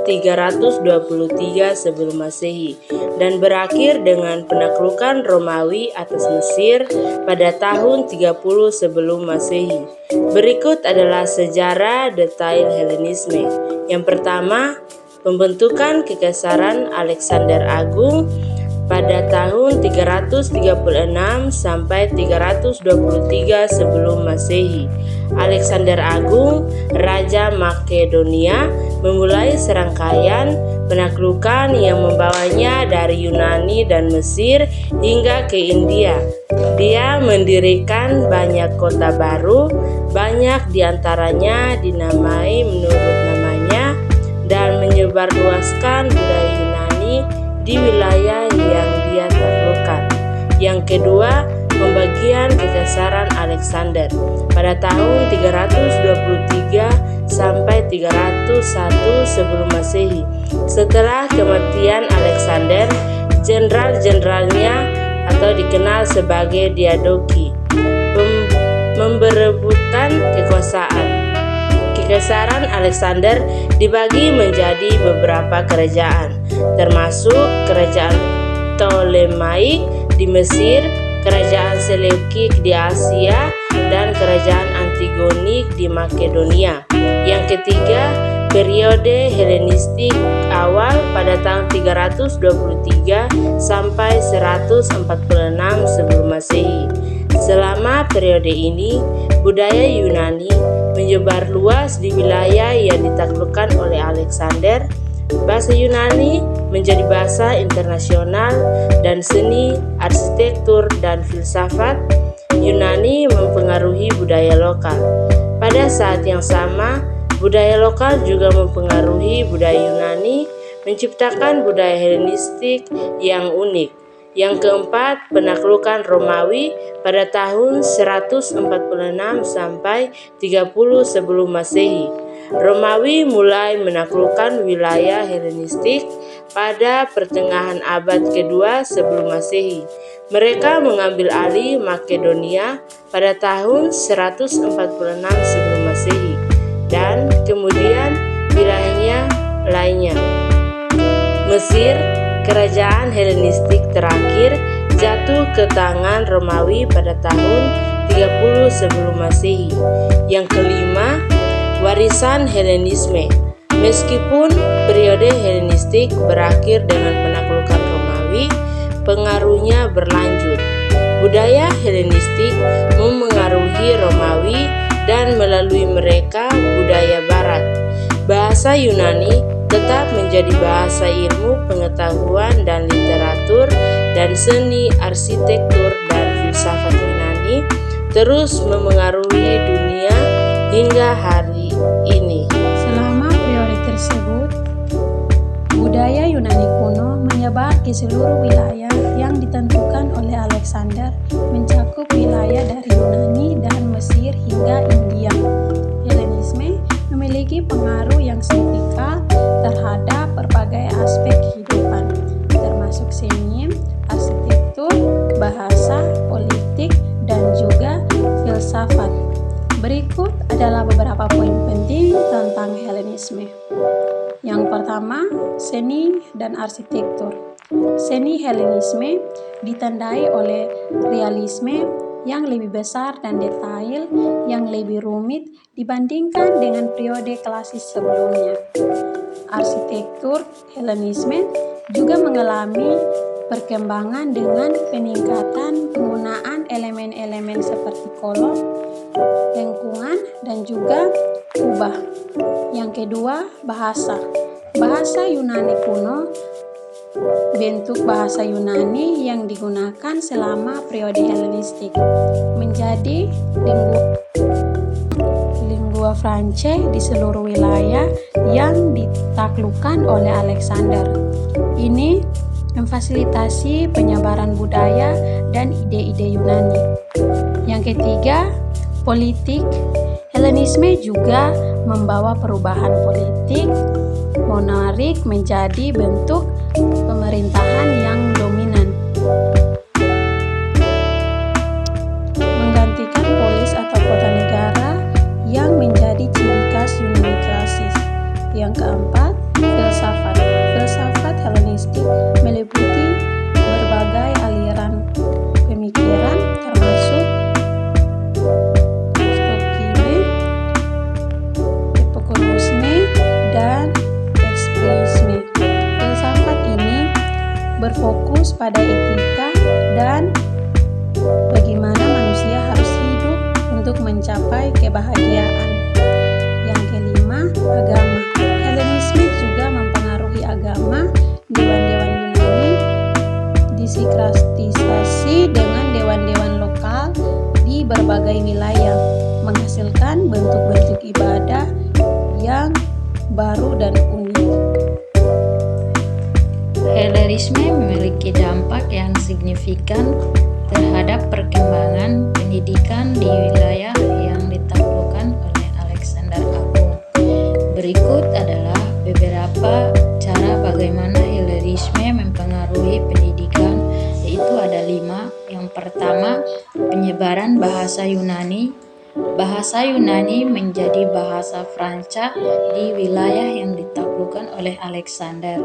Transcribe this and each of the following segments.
323 sebelum Masehi dan berakhir dengan penaklukan Romawi atas Mesir pada tahun 30 sebelum Masehi. Berikut adalah sejarah detail Helenisme. Yang pertama, pembentukan Kekaisaran Alexander Agung pada tahun 336 sampai 323 sebelum Masehi. Alexander Agung, Raja Makedonia, memulai serangkaian penaklukan yang membawanya dari Yunani dan Mesir hingga ke India. Dia mendirikan banyak kota baru, banyak diantaranya dinamai menurut namanya, dan menyebarluaskan budaya Yunani di wilayah yang dia taklukkan. Yang kedua, pembagian Kekaisaran Alexander pada tahun 323 sampai 301 sebelum Masehi. Setelah kematian Alexander, jenderal-jenderalnya atau dikenal sebagai Diadochi memperebutkan kekuasaan. Kekaisaran Alexander dibagi menjadi beberapa kerajaan, termasuk Kerajaan Ptolemaic di Mesir, Kerajaan Seleukid di Asia, dan Kerajaan Antigonik di Makedonia. Yang ketiga, periode Helenistik awal pada tahun 323 sampai 146 sebelum Masehi. Selama periode ini, budaya Yunani menyebar luas di wilayah yang ditaklukkan oleh Alexander. Bahasa Yunani menjadi bahasa internasional dan seni, arsitektur, dan filsafat Yunani mempengaruhi budaya lokal. Pada saat yang sama, budaya lokal juga mempengaruhi budaya Yunani, menciptakan budaya Helenistik yang unik. Yang keempat, penaklukan Romawi pada tahun 146 sampai 30 sebelum Masehi. Romawi mulai menaklukkan wilayah Helenistik pada pertengahan abad kedua sebelum Masehi. Mereka mengambil alih Makedonia pada tahun 146 sebelum Masehi dan kemudian wilayahnya lainnya. Mesir, kerajaan Helenistik terakhir, jatuh ke tangan Romawi pada tahun 30 sebelum Masehi. Yang kelima, warisan Helenisme. Meskipun periode Helenistik berakhir dengan penaklukan Romawi, pengaruhnya berlanjut. Budaya Helenistik memengaruhi Romawi dan melalui mereka budaya Barat. Bahasa Yunani tetap menjadi bahasa ilmu pengetahuan dan literatur, dan seni, arsitektur, dan filsafat Yunani terus memengaruhi dunia hingga hari ini. Selama periode tersebut, budaya Yunani kuno menyebar ke seluruh wilayah yang ditentukan oleh Alexander, mencakup wilayah dari Yunani dan Mesir hingga India. Helenisme memiliki pengaruh yang signifikan terhadap berbagai aspek kehidupan, termasuk seni, arsitektur, bahasa, politik, dan juga filsafat. Berikut adalah beberapa poin penting tentang Helenisme. Yang pertama, seni dan arsitektur. Seni Helenisme ditandai oleh realisme yang lebih besar dan detail yang lebih rumit dibandingkan dengan periode klasik sebelumnya. Arsitektur Helenisme juga mengalami perkembangan dengan peningkatan penggunaan elemen-elemen seperti kolom, lengkungan, dan juga kubah. Yang kedua, bahasa. Bahasa Yunani kuno. Bentuk bahasa Yunani yang digunakan selama periode Helenistik menjadi lingua franca di seluruh wilayah yang ditaklukkan oleh Alexander. Ini memfasilitasi penyebaran budaya dan ide-ide Yunani. Yang ketiga, politik. Helenisme juga membawa perubahan politik. Monarki menjadi bentuk pemerintahan yang dominan, menggantikan polis atau kota negara yang menjadi ciri khas Yunani klasis. Yang keempat, filsafat. pada etika dan bagaimana manusia harus hidup untuk mencapai kebahagiaan. Yang kelima, agama. Helenisme juga mempengaruhi agama. Dewan-dewan Yunani disinkretisasi dengan dewan-dewan lokal di berbagai wilayah, menghasilkan bentuk-bentuk ibadah yang baru dan unik. Helenisme memiliki dampak yang signifikan terhadap perkembangan pendidikan di wilayah yang ditaklukkan oleh Alexander Agung. Berikut adalah beberapa cara bagaimana Helenisme mempengaruhi pendidikan, yaitu ada 5. Yang pertama, penyebaran bahasa Yunani. Bahasa Yunani menjadi bahasa Franca di wilayah yang ditaklukkan oleh Alexander.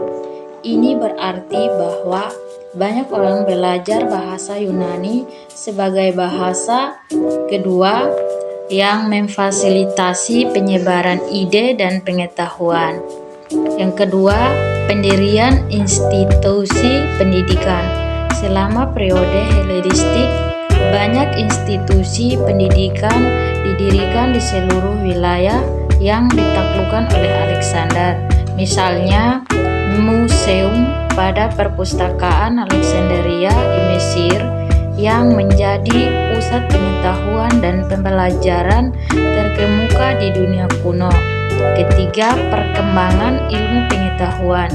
Ini berarti bahwa banyak orang belajar bahasa Yunani sebagai bahasa kedua yang memfasilitasi penyebaran ide dan pengetahuan. Yang kedua, pendirian institusi pendidikan. Selama periode Helenistik, banyak institusi pendidikan didirikan di seluruh wilayah yang ditaklukkan oleh Alexander. Misalnya, museum pada perpustakaan Alexandria di Mesir yang menjadi pusat pengetahuan dan pembelajaran terkemuka di dunia kuno. Ketiga, perkembangan ilmu pengetahuan.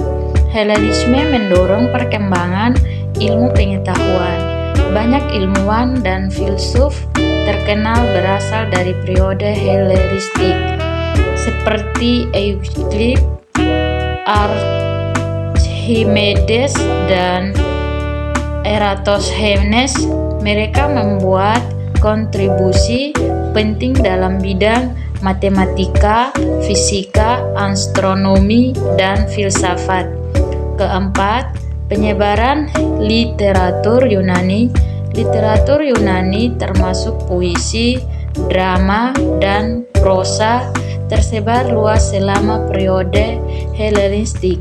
Helenisme mendorong perkembangan ilmu pengetahuan. Banyak ilmuwan dan filsuf terkenal berasal dari periode Helenistik, seperti Euclid, Archimedes, dan Eratosthenes. Mereka membuat kontribusi penting dalam bidang matematika, fisika, astronomi, dan filsafat. Keempat, penyebaran literatur Yunani. Literatur Yunani termasuk puisi, drama, dan prosa tersebar luas selama periode Helenistik.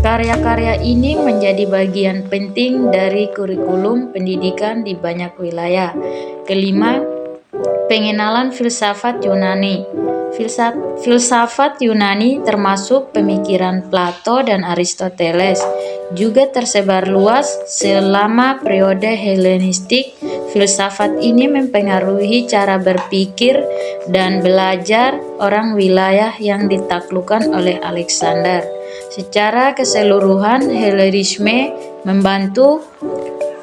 Karya-karya ini menjadi bagian penting dari kurikulum pendidikan di banyak wilayah. Kelima, pengenalan filsafat Yunani. Filsafat Yunani termasuk pemikiran Plato dan Aristoteles juga tersebar luas selama periode Helenistik. Filsafat ini mempengaruhi cara berpikir dan belajar orang wilayah yang ditaklukkan oleh Alexander. Secara keseluruhan, Helenisme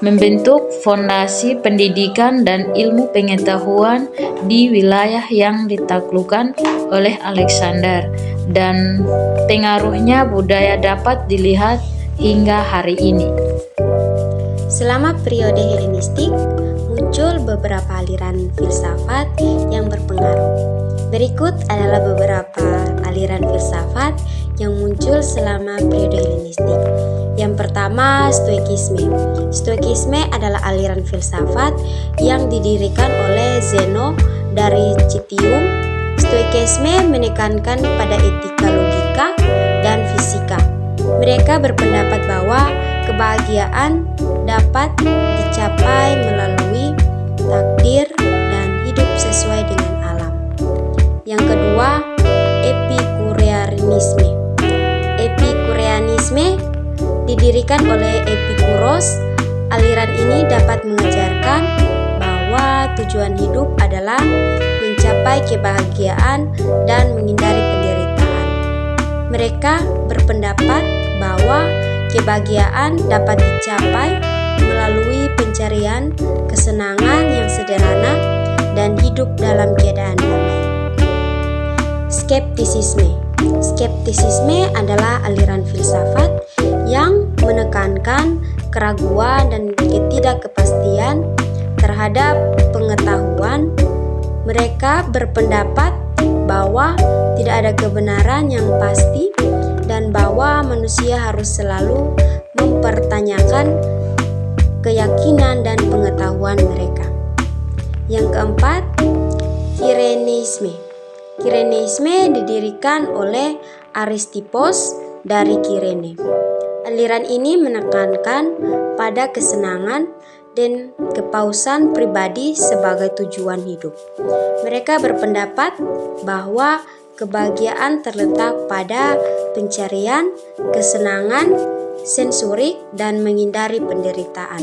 membentuk fondasi pendidikan dan ilmu pengetahuan di wilayah yang ditaklukkan oleh Alexander, dan pengaruhnya budaya dapat dilihat hingga hari ini. Selama periode Helenistik, muncul beberapa aliran filsafat yang berpengaruh. Berikut adalah beberapa aliran filsafat yang muncul selama periode Helenistik. Yang pertama, Stoikisme. Stoikisme adalah aliran filsafat yang didirikan oleh Zeno dari Citium. Stoikisme menekankan pada etika logika dan fisika. Mereka berpendapat bahwa kebahagiaan dapat dicapai melalui takdir dan hidup sesuai dengan alam. Yang kedua, Epikureanisme. Epikureanisme didirikan oleh Epikuros. Aliran ini dapat mengajarkan bahwa tujuan hidup adalah mencapai kebahagiaan dan menghindari penderitaan. Mereka berpendapat bahwa kebahagiaan dapat dicapai melalui pencarian kesenangan yang sederhana dan hidup dalam keadaan damai. Skeptisisme. Skeptisisme adalah aliran filsafat yang menekankan keraguan dan ketidakpastian terhadap pengetahuan. Mereka berpendapat bahwa tidak ada kebenaran yang pasti dan bahwa manusia harus selalu mempertanyakan keyakinan dan pengetahuan mereka. Yang keempat, Kireneisme. Kireneisme didirikan oleh Aristippos dari Kirene. Aliran ini menekankan pada kesenangan dan kepausan pribadi sebagai tujuan hidup. Mereka berpendapat bahwa kebahagiaan terletak pada pencarian, kesenangan, sensorik, dan menghindari penderitaan.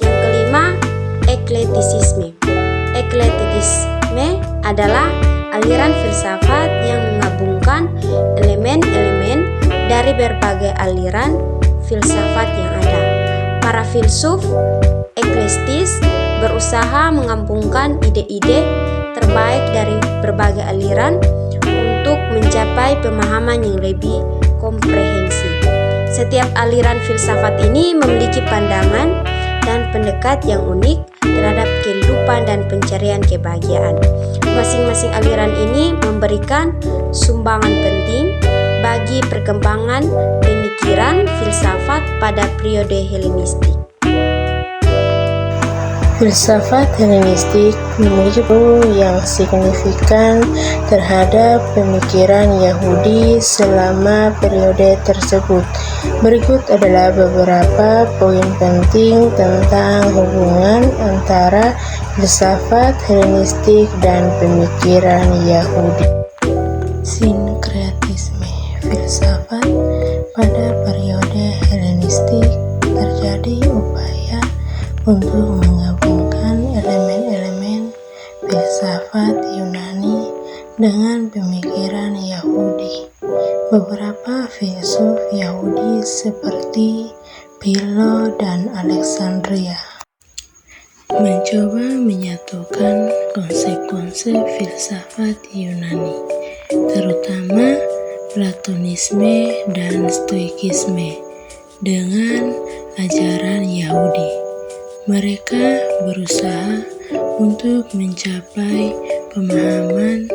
Yang kelima, eklektisisme. Eklektisisme adalah aliran filsafat yang menggabungkan elemen-elemen dari berbagai aliran filsafat yang ada. Para filsuf eklektis berusaha menggabungkan ide-ide terbaik dari berbagai aliran untuk mencapai pemahaman yang lebih komprehensif. Setiap aliran filsafat ini memiliki pandangan dan pendekat yang unik terhadap kehidupan dan pencarian kebahagiaan. Masing-masing aliran ini memberikan sumbangan penting bagi perkembangan pemikiran filsafat pada periode Helenistik. Filsafat Helenistik memiliki pengaruh yang signifikan terhadap pemikiran Yahudi selama periode tersebut. Berikut adalah beberapa poin penting tentang hubungan antara filsafat Helenistik dan pemikiran Yahudi. Sinkretisme filsafat pada periode Helenistik terjadi upaya untuk menggabungkan elemen-elemen filsafat Yunani dengan pemikiran Yahudi. Beberapa filsuf Yahudi seperti Philo dan Alexandria mencoba menyatukan konsep-konsep filsafat Yunani, terutama Platonisme dan Stoikisme, dengan ajaran Yahudi. Mereka berusaha untuk mencapai pemahaman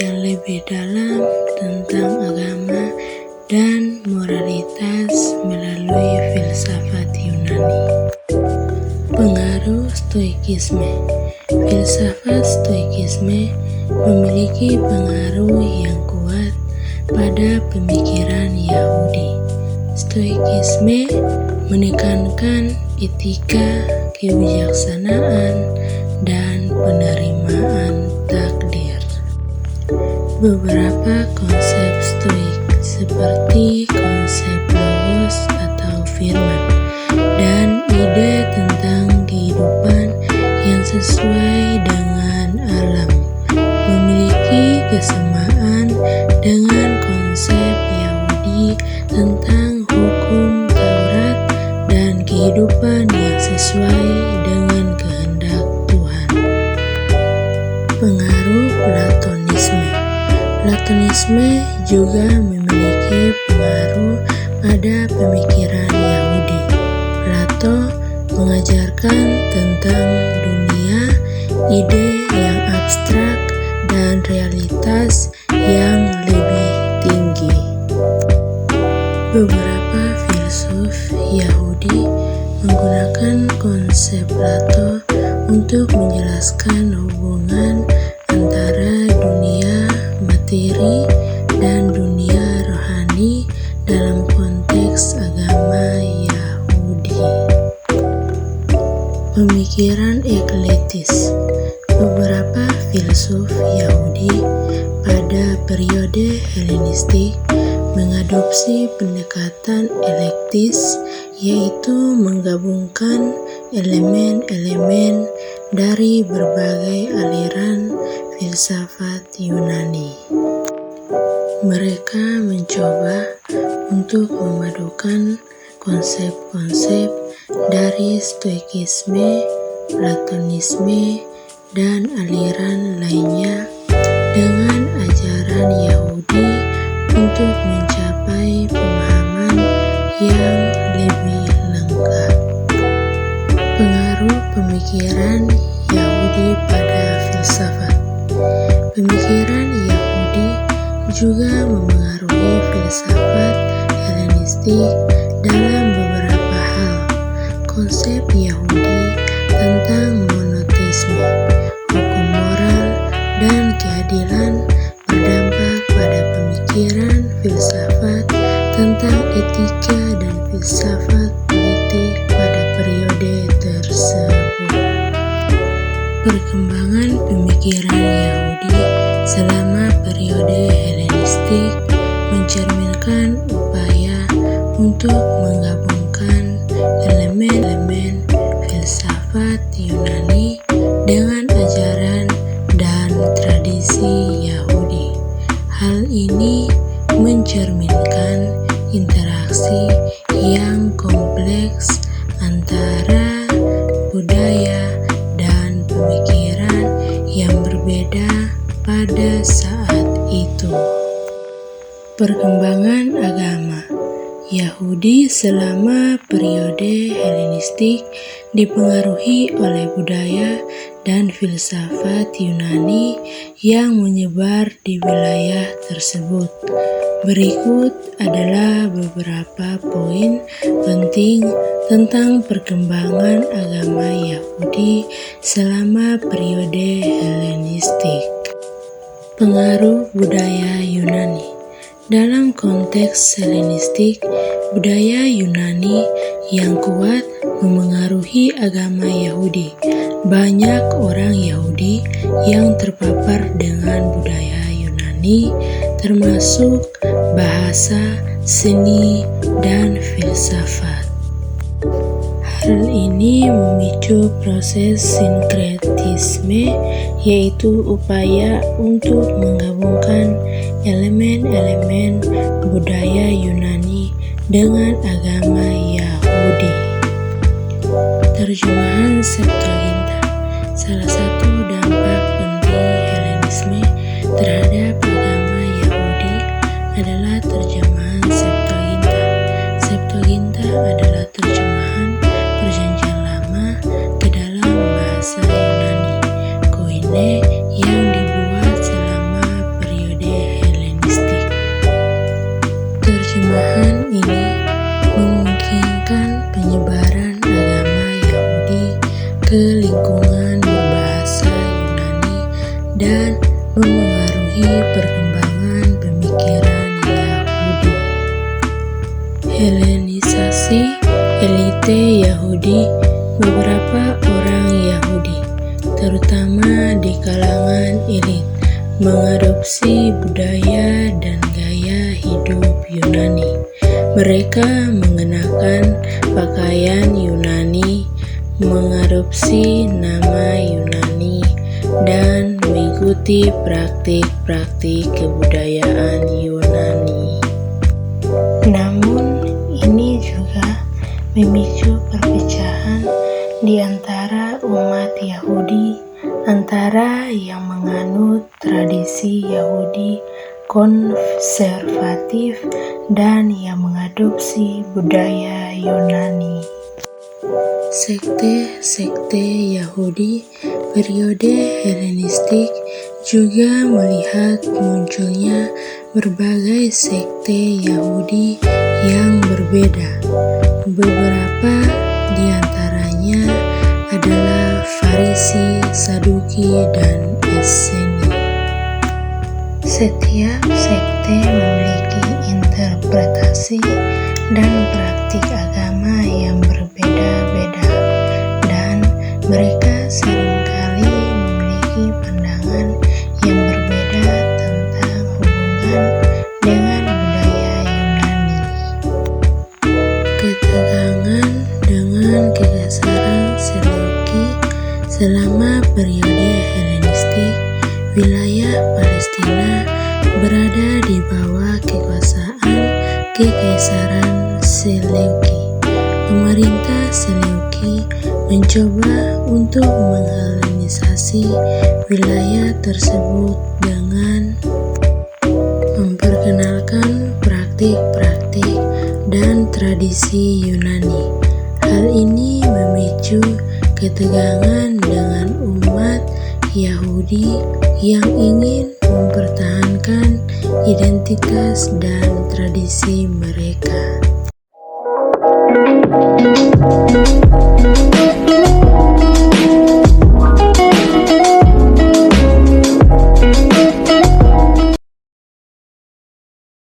yang lebih dalam tentang agama dan moralitas melalui filsafat Yunani. Pengaruh Stoikisme. Filsafat Stoikisme memiliki pengaruh yang kuat pada pemikiran Yahudi. Stoikisme menekankan etika, kebijaksanaan, dan penerimaan takdir. Beberapa konsep Stoik seperti konsep logos atau firman dan ide tentang kehidupan yang sesuai dengan alam memiliki kesamaan dengan konsep Yahudi tentang hukum Taurat dan kehidupan yang sesuai dengan kehendak Tuhan. Pengaruh Platonisme. Platonisme juga memiliki pengaruh pada pemikiran Yahudi. Plato mengajarkan tentang dunia, ide yang abstrak, dan realitas yang lebih tinggi. Beberapa filsuf Yahudi menggunakan konsep Plato untuk menjelaskan hubungan antara dunia materi dan dunia rohani dalam konteks agama Yahudi. Pemikiran eklektis. Beberapa filsuf Yahudi pada periode Helenistik mengadopsi pendekatan eklektis, yaitu menggabungkan elemen-elemen dari berbagai aliran filsafat Yunani. Mereka mencoba untuk memadukan konsep-konsep dari Stoikisme, Platonisme, dan aliran lainnya dengan ajaran Yahudi untuk mencapai pemahaman yang lebih lengkap. Pengaruh pemikiran Yahudi pada filsafat. Pemikiran Yahudi juga memengaruhi filsafat Helenistik dalam beberapa hal. Konsep Yahudi tentang monoteisme, hukum moral, dan keadilan berdampak pada pemikiran filsafat tentang etika dan filsafat Perkembangan pemikiran Yahudi selama periode Helenistik mencerminkan upaya untuk menggabungkan elemen-elemen filsafat Yunani dengan ajaran dan tradisi Yahudi. Hal ini mencerminkan interaksi yang kompleks antara budaya dan pemikiran yang berbeda pada saat itu. Perkembangan agama Yahudi selama periode Helenistik dipengaruhi oleh budaya dan filsafat Yunani yang menyebar di wilayah tersebut. Berikut adalah beberapa poin penting tentang perkembangan agama Yahudi selama periode Helenistik. Pengaruh budaya Yunani. Dalam konteks Helenistik, budaya Yunani yang kuat memengaruhi agama Yahudi. Banyak orang Yahudi yang terpapar dengan budaya Yunani, termasuk bahasa, seni, dan filsafat. Hal ini memicu proses sinkretisme, yaitu upaya untuk menggabungkan elemen-elemen budaya Yunani dengan agama Yahudi. Terjemahan Septuaginta. Salah satu dampak penting Helenisme terhadap agama Yahudi adalah terjemahan Septuaginta. Septuaginta adalah terjemahan Perjanjian Lama ke dalam bahasa Yunani Koine yang dibuat selama periode Helenistik. Terjemahan ini memungkinkan penyebaran agama Yahudi ke lingkungan berbahasa Yunani dan memengaruhi perkembangan pemikiran Yahudi. Helenisasi elite Yahudi. Beberapa orang Yahudi, terutama di kalangan elit, mengadopsi budaya dan gaya hidup Yunani. Mereka mengenakan pakaian Yunani, mengadopsi nama Yunani, dan mengikuti praktik-praktik kebudayaan Yunani. Namun, ini juga memicu perpecahan di antara umat Yahudi, antara yang menganut tradisi Yahudi konservatif dan yang mengadopsi budaya Yunani. Sekte-sekte Yahudi periode Helenistik juga melihat munculnya berbagai sekte Yahudi yang berbeda. Beberapa di antaranya adalah Farisi, Saduki, dan Esseni. Setiap sekte memiliki interpretasi dan praktik agama yang berbeda-beda, dan mereka seringkali memiliki pandangan yang berbeda tentang hubungan dengan budaya Yunani. Ketegangan dengan kekaisaran Seleuki selama periode Helenistik, wilayah Palestina berada di bawah kekuasaan Kekaisaran Seleuki. Pemerintah Seleuki mencoba untuk menghelenisasi wilayah tersebut dengan memperkenalkan praktik-praktik dan tradisi Yunani. Hal ini memicu ketegangan dengan umat Yahudi yang ingin mempertahankan identitas dan tradisi mereka.